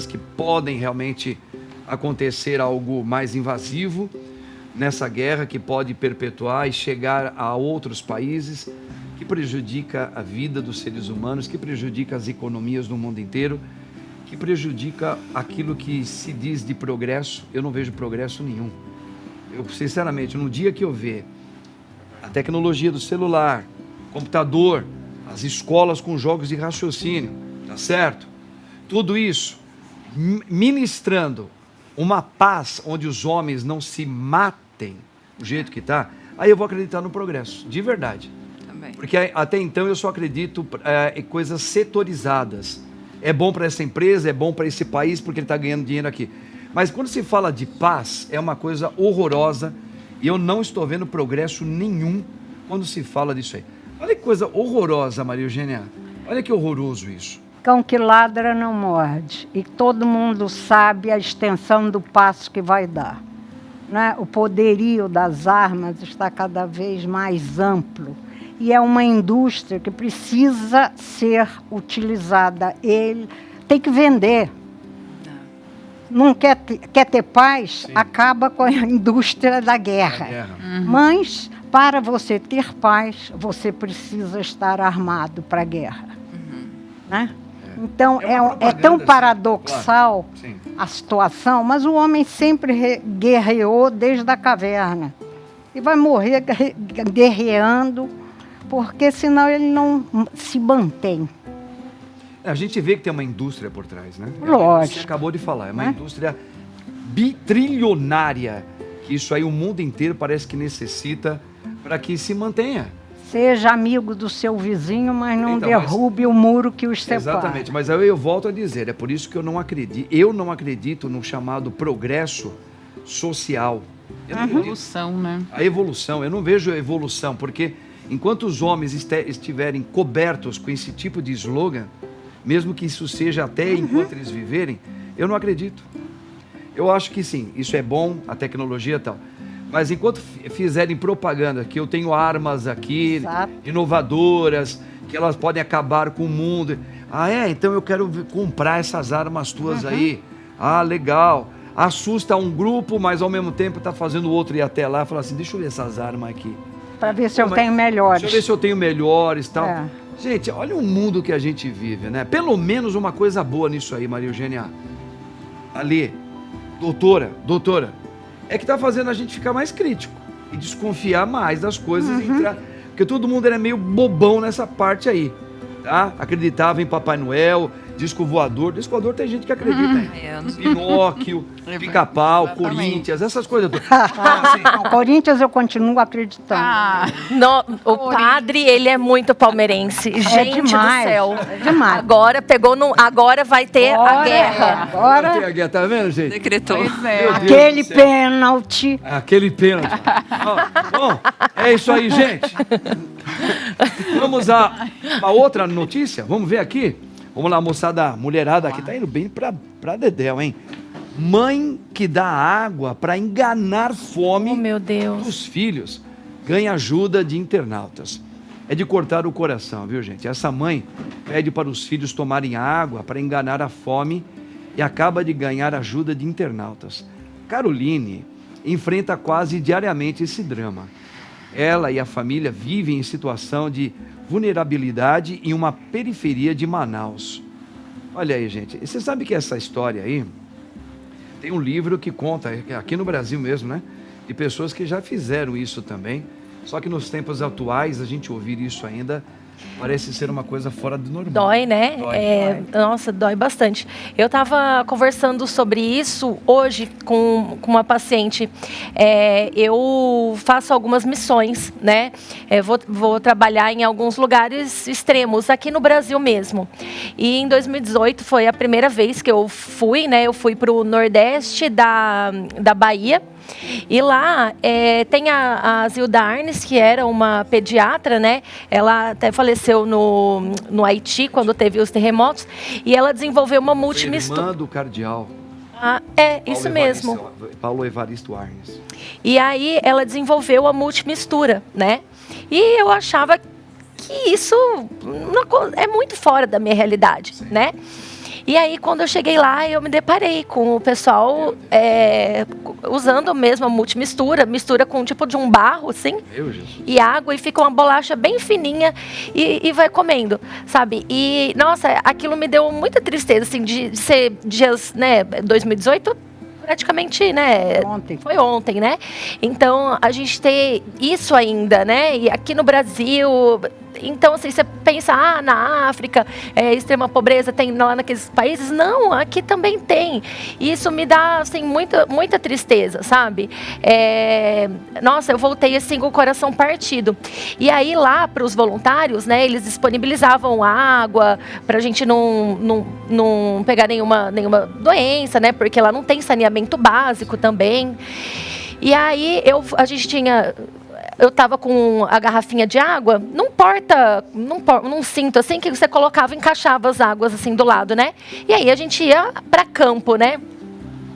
que podem realmente acontecer algo mais invasivo nessa guerra, que pode perpetuar e chegar a outros países, que prejudica a vida dos seres humanos, que prejudica as economias do mundo inteiro, que prejudica aquilo que se diz de progresso. Eu não vejo progresso nenhum. Eu, sinceramente, no dia que eu ver a tecnologia do celular, computador, as escolas com jogos de raciocínio, tá certo? Tudo isso ministrando uma paz onde os homens não se matem do jeito que está, aí eu vou acreditar no progresso, de verdade. Também. Porque até então eu só acredito em coisas setorizadas. É bom para essa empresa, é bom para esse país porque ele está ganhando dinheiro aqui. Mas quando se fala de paz, é uma coisa horrorosa e eu não estou vendo progresso nenhum quando se fala disso aí. Olha que coisa horrorosa, Maria Eugênia. Olha que horroroso isso. Cão que ladra não morde. E todo mundo sabe a extensão do passo que vai dar, né? O poderio das armas está cada vez mais amplo. E é uma indústria que precisa ser utilizada. Ele tem que vender. Não quer ter paz, sim, acaba com a indústria da guerra. Mas, para você ter paz, você precisa estar armado para a guerra. Né? Então, é tão paradoxal, claro, a situação, mas o homem sempre guerreou desde a caverna. E vai morrer guerreando, porque senão ele não se mantém. A gente vê que tem uma indústria por trás, né? Lógico. Você acabou de falar, é uma indústria bitrilionária, que isso aí o mundo inteiro parece que necessita para que se mantenha. Seja amigo do seu vizinho, mas não derrube o muro que os separa. Exatamente, mas aí eu volto a dizer, é por isso que eu não acredito no chamado progresso social. A evolução, né? A evolução, eu não vejo evolução, porque enquanto os homens estiverem cobertos com esse tipo de slogan, mesmo que isso seja até enquanto eles viverem, eu não acredito. Eu acho que sim, isso é bom, a tecnologia e tal. Mas enquanto fizerem propaganda que eu tenho armas aqui, exato, inovadoras, que elas podem acabar com o mundo. Então eu quero comprar essas armas tuas aí. Legal. Assusta um grupo, mas ao mesmo tempo está fazendo o outro ir até lá e falar assim, deixa eu ver essas armas aqui. Para ver se eu tenho melhores. Deixa eu ver se eu tenho melhores e tal. Gente, olha o mundo que a gente vive, né? Pelo menos uma coisa boa nisso aí, Maria Eugênia. Ali, doutora, é que está fazendo a gente ficar mais crítico e desconfiar mais das coisas. Porque todo mundo era meio bobão nessa parte aí, tá? Acreditava em Papai Noel, disco voador. Disco voador tem gente que acredita em Pinóquio, Pica-Pau, Corinthians, essas coisas. Não, Corinthians eu continuo acreditando. O padre, ele é muito palmeirense. Gente demais, do céu. é demais. Agora vai ter a guerra. Agora, Tem a guerra, tá vendo, gente? Decretou. Pois é. Meu Deus aquele do céu. pênalti. Aquele pênalti. Bom, é isso aí, gente. Vamos a uma outra notícia. Vamos ver aqui. Vamos lá, moçada, mulherada aqui tá indo bem pra dedéu, hein? Mãe que dá água para enganar fome Oh, meu Deus. dos filhos ganha ajuda de internautas. É de cortar o coração, viu, gente? Essa mãe pede para os filhos tomarem água para enganar a fome e acaba de ganhar ajuda de internautas. Caroline enfrenta quase diariamente esse drama. Ela e a família vivem em situação de vulnerabilidade em uma periferia de Manaus. Olha aí, gente. E você sabe que essa história aí tem um livro que conta, aqui no Brasil mesmo, né? De pessoas que já fizeram isso também. Só que nos tempos atuais, a gente ouvir isso ainda parece ser uma coisa fora do normal. Dói, né? Dói. Nossa, dói bastante. Eu estava conversando sobre isso hoje com uma paciente. Eu faço algumas missões, né? Vou trabalhar em alguns lugares extremos, aqui no Brasil mesmo. E em 2018 foi a primeira vez que eu fui, né? Eu fui para o Nordeste da Bahia. E lá tem a Zilda Arnes, que era uma pediatra, né? Ela até faleceu no Haiti, quando teve os terremotos. E ela desenvolveu uma multimistura. Irmã do cardeal. Isso mesmo. Paulo Evaristo Arnes. E aí ela desenvolveu a multimistura, né? E eu achava que isso é muito fora da minha realidade, né? E aí, quando eu cheguei lá, eu me deparei com o pessoal usando mesmo a multimistura, mistura com um tipo de um barro, assim, e água, e fica uma bolacha bem fininha e vai comendo, sabe? E, nossa, aquilo me deu muita tristeza, assim, de ser dias, né, 2018, praticamente, né? Foi ontem, né? Então, a gente ter isso ainda, né? E aqui no Brasil... Então, assim, você pensa, na África, extrema pobreza tem lá naqueles países. Não, aqui também tem. E isso me dá, assim, muita tristeza, sabe? Nossa, eu voltei, assim, com o coração partido. E aí, lá, para os voluntários, né, eles disponibilizavam água para a gente não pegar nenhuma doença, né? Porque lá não tem saneamento básico também. E aí, eu estava com a garrafinha de água, num cinto assim, que você colocava, encaixava as águas assim do lado, né? E aí a gente ia para campo, né?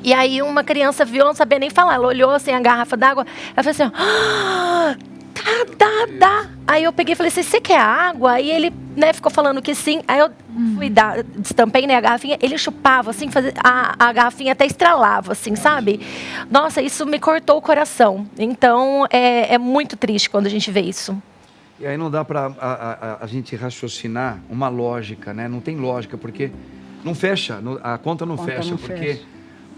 E aí uma criança viu, não sabia nem falar, ela olhou assim a garrafa d'água, ela falou assim, dá. Aí eu peguei e falei assim, você quer água? Aí ele, né, ficou falando que sim. Aí eu fui destampei, né, a garrafinha, ele chupava assim, a garrafinha até estralava assim, sabe? Nossa, isso me cortou o coração. Então, é muito triste quando a gente vê isso. E aí não dá para a gente raciocinar uma lógica, né? Não tem lógica, porque não fecha, a conta não fecha, porque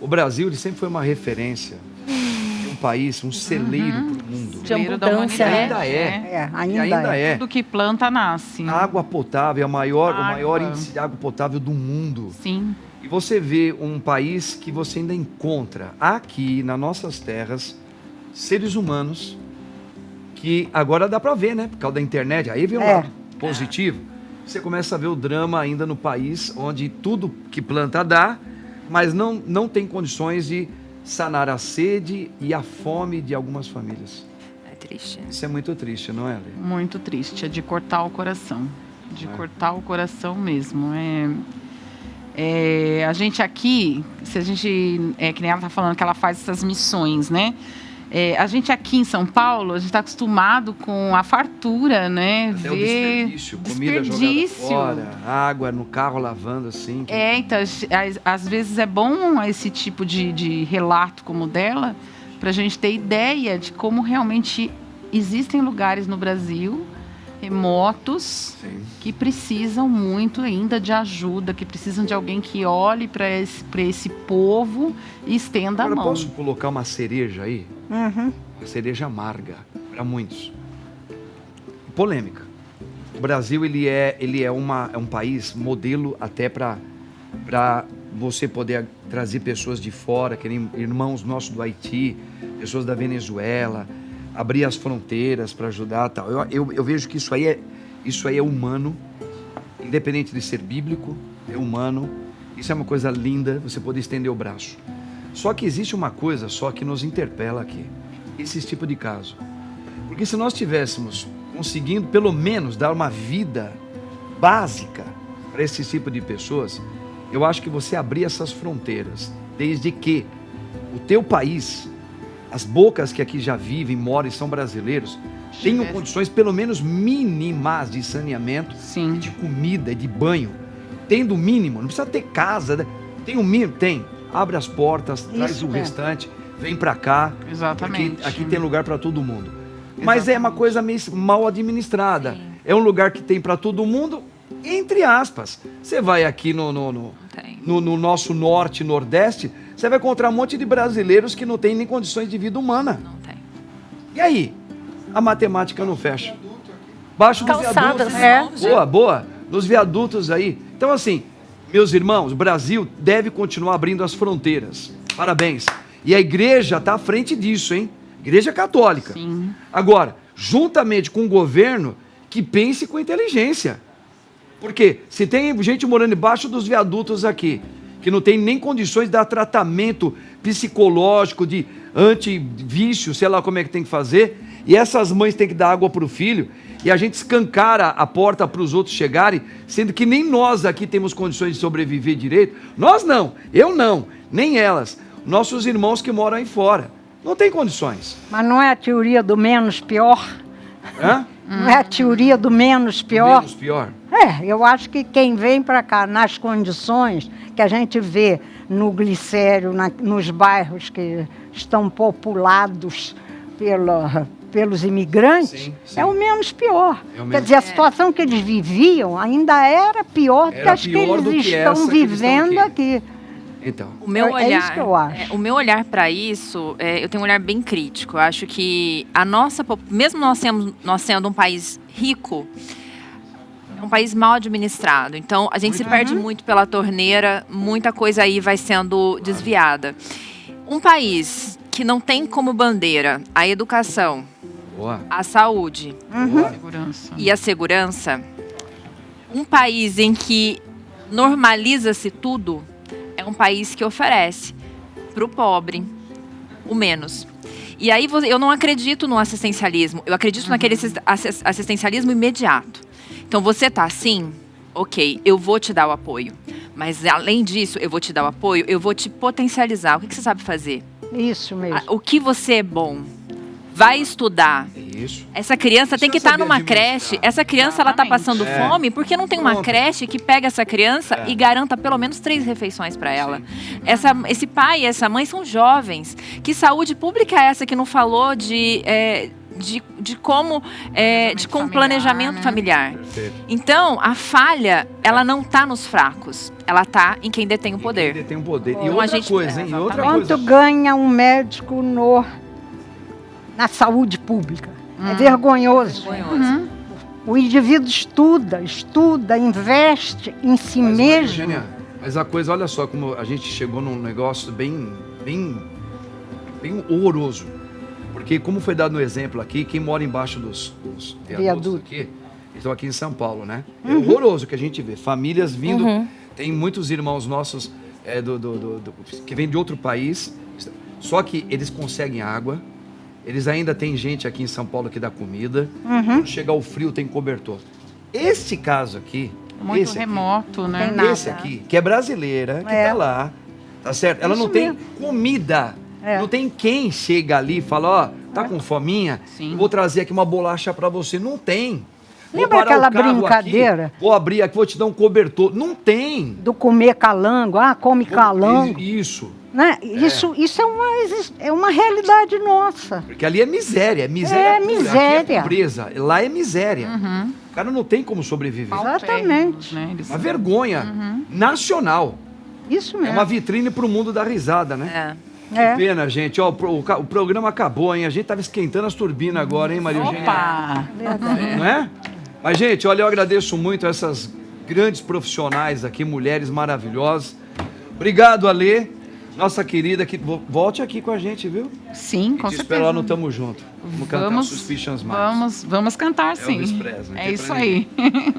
o Brasil ele sempre foi uma referência de um país, um celeiro para o mundo. De abundância, né? Ainda é. Tudo que planta nasce. A água potável é o maior índice de água potável do mundo. Sim. E você vê um país que você ainda encontra aqui nas nossas terras seres humanos que agora dá para ver, né? Por causa da internet. Aí vem um lado positivo. Você começa a ver o drama ainda no país onde tudo que planta dá, mas não tem condições de sanar a sede e a fome de algumas famílias. É triste. Isso é muito triste, não é, Lê? Muito triste, é de cortar o coração. De cortar o coração mesmo. A gente aqui, se a gente, que nem ela está falando que ela faz essas missões, né? A gente aqui em São Paulo, a gente está acostumado com a fartura, né? Até ver o desperdício, comida jogada fora, água no carro lavando assim. Então, às vezes é bom esse tipo de relato como o dela, para a gente ter ideia de como realmente existem lugares no Brasil, remotos, Sim. que precisam muito ainda de ajuda, que precisam de alguém que olhe para esse povo e estenda Agora, a mão. posso colocar uma cereja aí? Uhum. Uma cereja amarga para muitos. Polêmica. O Brasil ele é um país modelo até para você poder trazer pessoas de fora, que nem irmãos nossos do Haiti, pessoas da Venezuela, abrir as fronteiras para ajudar, tal. Eu vejo que isso aí é humano, independente de ser bíblico, é humano. Isso é uma coisa linda, você poder estender o braço. Só que existe uma coisa só que nos interpela aqui, esse tipo de caso. Porque se nós tivéssemos conseguindo pelo menos dar uma vida básica para esse tipo de pessoas, eu acho que você abrir essas fronteiras, desde que o teu país, as bocas que aqui já vivem, moram e são brasileiros, tenham condições pelo menos mínimas de saneamento, Sim. de comida e de banho, tendo o mínimo, não precisa ter casa, né? Tem o mínimo, tem, abre as portas, traz Isso o mesmo. restante, vem para cá, Exatamente. porque aqui tem lugar para todo mundo. Mas é uma coisa meio mal administrada. Sim. É um lugar que tem para todo mundo, entre aspas. Você vai aqui no Tem. nosso norte, nordeste, você vai encontrar um monte de brasileiros que não tem nem condições de vida humana. Não tem. E aí? A matemática não fecha. Baixo dos Calçadas, viadutos. é. Boa. Nos viadutos aí. Então, assim, meus irmãos, o Brasil deve continuar abrindo as fronteiras. Parabéns. E a igreja está à frente disso, hein? Igreja católica. Sim. Agora, juntamente com o governo, que pense com inteligência. Porque se tem gente morando embaixo dos viadutos aqui, que não tem nem condições de dar tratamento psicológico, de antivício, sei lá como é que tem que fazer, e essas mães têm que dar água para o filho, e a gente escancara a porta para os outros chegarem, sendo que nem nós aqui temos condições de sobreviver direito. Nós não, eu não, nem elas. Nossos irmãos que moram aí fora. Não tem condições. Mas não é a teoria do menos pior? Hã? Não é a teoria do menos pior? Menos pior. Eu acho que quem vem para cá nas condições que a gente vê no Glicério, nos bairros que estão populados pelos imigrantes, Sim, sim. é o menos pior. É o Quer menos- dizer, a situação que eles viviam ainda era pior do que Era as que pior do eles que estão essa que eles estão vivendo aqui. aqui. Então. O meu É olhar, isso que eu acho. o meu olhar para isso, eu tenho um olhar bem crítico. Eu acho que a nossa, mesmo nós sendo um país rico, é um país mal administrado. Então a gente se perde muito pela torneira, muita coisa aí vai sendo desviada. Um país que não tem como bandeira a educação, Boa. a saúde Boa. Segurança. e a segurança, um país em que normaliza-se tudo, é um país que oferece para o pobre o menos. E aí eu não acredito no assistencialismo, eu acredito naquele assistencialismo imediato. Então você tá assim, ok, eu vou te dar o apoio. Mas além disso, eu vou te dar o apoio, eu vou te potencializar. O que você sabe fazer? Isso mesmo. O que você é bom? Vai estudar. Isso. Essa criança tem que Precisa estar numa saber administrar. creche. Essa criança, ela tá passando É. fome porque não tem uma Pronto. creche que pega essa criança É. e garanta pelo menos 3 refeições para ela. Sim. Esse pai e essa mãe são jovens. Que saúde pública é essa que não falou de como de como familiar, planejamento né? familiar? Perfeito. Então, a falha, ela não tá nos fracos. Ela tá em quem detém o poder. Ele tem um poder. E Então, outra a gente- coisa, hein? E outra Quanto coisa. ganha um médico na saúde pública? É vergonhoso. Vergonhoso. O indivíduo estuda, investe em si Mas, mesmo. Eugênia, mas a coisa, olha só como a gente chegou num negócio bem horroroso. Porque como foi dado no exemplo aqui, quem mora embaixo dos viadutos Viaduto. aqui, estão aqui em São Paulo, né? É horroroso que a gente vê. Famílias vindo, tem muitos irmãos nossos que vêm de outro país, só que eles conseguem água, eles ainda têm gente aqui em São Paulo que dá comida, quando chegar o frio tem cobertor. Esse caso aqui, Muito esse aqui, remoto, né? Tem nada. esse aqui, que é brasileira, que É. tá lá, tá certo? Ela Isso não tem mesmo. comida. É. Não tem quem chega ali e fala, ó, tá com fominha? Sim. Eu vou trazer aqui uma bolacha pra você. Não tem. Vou Lembra parar o aquela carro brincadeira? aqui, vou abrir aqui, vou te dar um cobertor. Não tem. Do comer calango, come calango. Isso. Né? Isso é uma realidade nossa. Porque ali é miséria pura. miséria. Aqui é pobreza, lá é miséria. O cara não tem como sobreviver. Exatamente. Né? Eles- Uma vergonha nacional. Isso É mesmo. uma vitrine pro mundo da risada, né? É. Que pena, gente. Ó, o programa acabou, hein? A gente tava esquentando as turbinas agora, hein, Maria Eugênia? Opa! Não é? Mas, gente, olha, eu agradeço muito essas grandes profissionais aqui, mulheres maravilhosas. Obrigado, Alê. Nossa querida, que volte aqui com a gente, viu? Sim, com Te certeza. espero lá no Tamo Junto. Vamos cantar Suspicions Mais. Vamos cantar, sim. Elvis Presley, não É tem isso pra aí.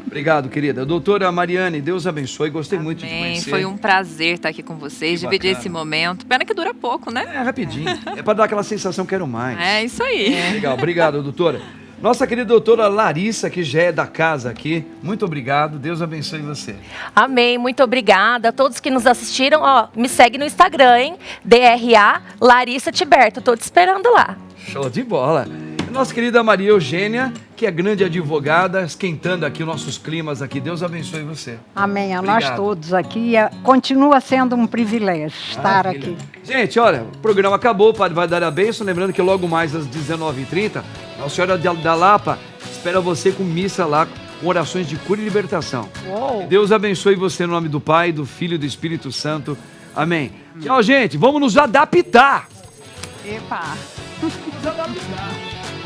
Obrigado, querida. Doutora Mariane, Deus abençoe. Gostei muito de Amém. conhecer. Foi um prazer estar aqui com vocês, Que dividir bacana. esse momento. Pena que dura pouco, né? É, rapidinho. É pra dar aquela sensação, quero mais. É isso aí. Legal, obrigado, doutora. Nossa querida doutora Larissa, que já é da casa aqui, muito obrigado, Deus abençoe você. Amém, muito obrigada a todos que nos assistiram. Ó, me segue no Instagram, hein? DRA Larissa Tiberto. Tô te esperando lá. Show de bola. Nossa querida Maria Eugênia, que é grande advogada, esquentando aqui os nossos climas aqui. Deus abençoe você. Amém. A nós Obrigado. todos aqui. Continua sendo um privilégio estar Maravilha. aqui. Gente, olha, o programa acabou, o Padre vai dar a bênção. Lembrando que logo mais às 19h30, Nossa Senhora da Lapa espera você com missa lá, com orações de cura e libertação. Que Deus abençoe você no nome do Pai, do Filho e do Espírito Santo. Amém. Tchau, gente. Vamos nos adaptar. Epa! Nos adaptar.